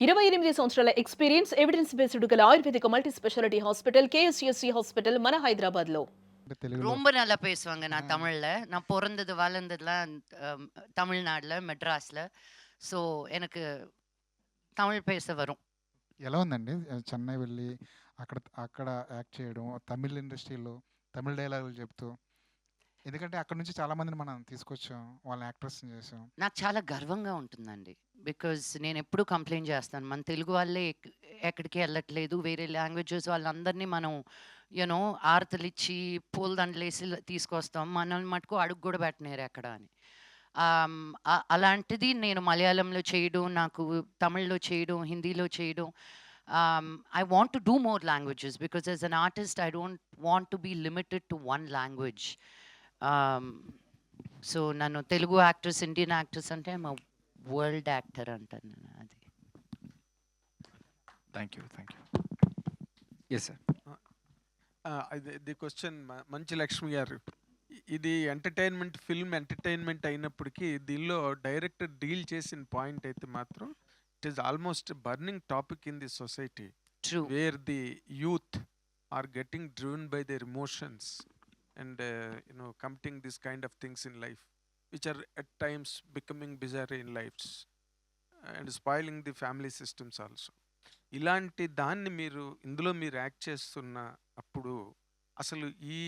28 సంవత్సరాల experience, evidence based గల ఆయుర్వేదిక multi speciality hospital KSUSC hospital మన హైదరాబాద్‌లో. అంటే తెలుగులో. ரொம்ப நல்லா பேசுவாங்க ఆ! நான் தமிழ்ல. நான் பொறந்தது, வளர்ந்ததுலாம் தமிழ்நாடுல, மெட்ராஸ்ல. ஸோ, எனக்கு தமிழ் பேச வரும். ఎలా ఉందండి? చెన్నై వెళ్ళి అక్కడ అక్కడ యాక్ట్ చేయడం, తమిళ్ ఇండస్ట్రీలో తమిళ్ డైలాగులు చెప్తూ. ఎందుకంటే అక్కడి నుంచి చాలా మందిని మనం తీసుకొచ్చాం. వాళ్ళని యాక్టర్స్‌ని చేసాం. నాకు చాలా గర్వంగా ఉంటుందండి. బికాజ్ నేనెప్పుడూ కంప్లెయింట్ చేస్తాను. మన తెలుగు వాళ్ళే ఎక్కడికి ఎళ్ళట్లేదు. వేరే లాంగ్వేజెస్ వాళ్ళందరినీ మనం ఆరతులిచ్చి, పూలదండలేసి తీసుకొస్తాం. మనల్ని మటుకు అడుగు గూడా పెట్టనీయరు ఎక్కడ అని. అలాంటిది నేను మలయాళంలో చేయడం, నాకు తమిళ్‌లో చేయడం, హిందీలో చేయడం. I want to do more languages because as an artist, I don't want to be limited to one language. Um, so నన్ను తెలుగు యాక్టర్స్, ఇండియన్ యాక్టర్స్ అంటే ఐఎమ్ వరల్డ్ యాక్టర్ అంటాను నేను. అది thank you. Yes sir. The question మంచి లక్ష్మి గారు, ఇది film entertainment అయినప్పటికీ దీనిలో డైరెక్టర్ డీల్ చేసిన పాయింట్ అయితే మాత్రం it is almost burning topic in the society true. Where the youth are getting driven by their emotions and committing this kind of things in life which are at times becoming bizarre in lives and spoiling the family systems also. ఇలాంటి దాన్ని ఇందులో మీరు act చేస్తున్న అప్పుడు అసలు ఈ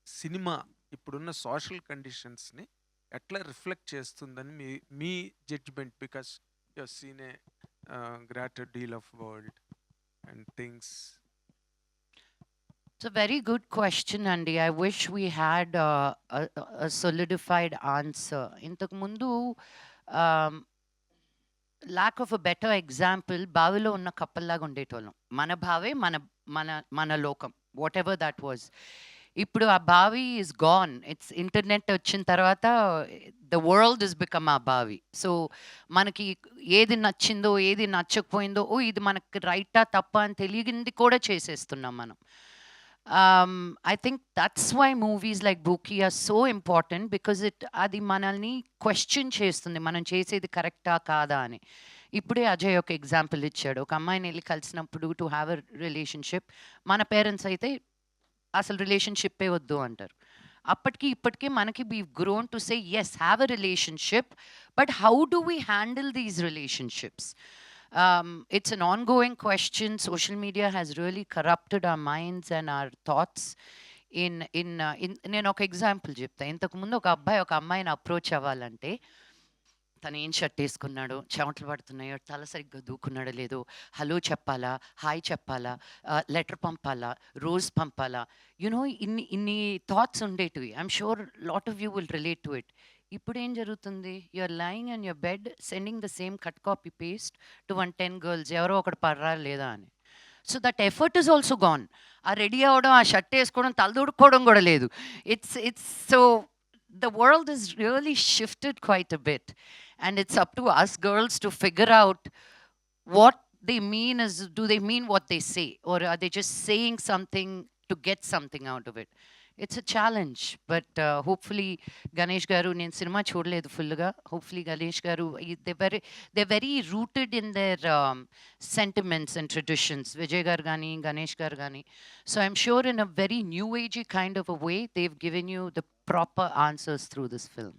cinema ఇప్పుడున్న social కండిషన్స్ని ఎట్లా రిఫ్లెక్ట్ చేస్తుందని మీ judgement, because you have seen a greater deal of world and things. It's a very good question, Andy. I wish we had a solidified answer. ఇంతకు ముందు lack of a better example, బావిలో ఉన్న కప్పల్లాగా ఉండేటోళ్ళం. మన బావే మన మన మన లోకం, వాట్ ఎవర్ దట్ వాజ్. ఇప్పుడు ఆ బావి ఇస్ గాన్. ఇట్స్ ఇంటర్నెట్ వచ్చిన తర్వాత ద వరల్డ్ ఇస్ బికమ్ ఆ బావి. సో మనకి ఏది నచ్చిందో, ఏది నచ్చకపోయిందో, ఇది మనకి రైటా తప్ప అని తెలియంది కూడా చేసేస్తున్నాం మనం. I think that's why movies like Buki are so important, because అది మనల్ని క్వశ్చన్ చేస్తుంది, మనం చేసేది కరెక్టా కాదా అని. ఇప్పుడే అజయ్ ఒక ఎగ్జాంపుల్ ఇచ్చాడు. ఒక అమ్మాయిని వెళ్ళి కలిసినప్పుడు టు హ్యావ్ అ రిలేషన్షిప్, మన పేరెంట్స్ అయితే అసలు రిలేషన్షిప్పే వద్దు అంటారు. అప్పటికి ఇప్పటికీ మనకి we grown to say yes, have a relationship, but how do we handle these relationships? It's an ongoing question. Social media has really corrupted our minds and our thoughts. నేను ఒక ఎగ్జాంపుల్ చెప్తా. ఇంతకుముందు ఒక అబ్బాయి ఒక అమ్మాయిని అప్రోచ్ అవ్వాలంటే తను ఏం షర్ట్ వేసుకున్నాడు, చెమటలు పడుతున్నాయో, తల సరిగ్గా దూకున్నాడో లేదో, హలో చెప్పాలా, హాయ్ చెప్పాలా, లెటర్ పంపాలా, రోజ్ పంపాలా, ఇన్ని థాట్స్ ఉండేటివి. I'm sure lot of you will relate to it. ఇప్పుడు ఏం జరుగుతుంది? You're lying on your bed sending the same cut copy paste to 10 girls, ఎవరో ఒకటి పర్రా లేదా అని. So that effort is also gone. ఆ రెడీ అవ్వడం, ఆ షర్ట్ వేసుకోవడం, తలదూడుకోవడం కూడా లేదు. It's so the world has really shifted quite a bit, and it's up to us girls to figure out what they mean. Do they mean what they say, or are they just saying something to get something out of it? It's a challenge, but hopefully Ganesh garu, నేను cinema చూడలేదు ఫుల్గా. hopefully Ganesh garu, they're very rooted in their sentiments and traditions, Vijay garu gani, Ganesh garu gani. So I'm sure in a very new agey kind of a way they've given you the proper answers through this film.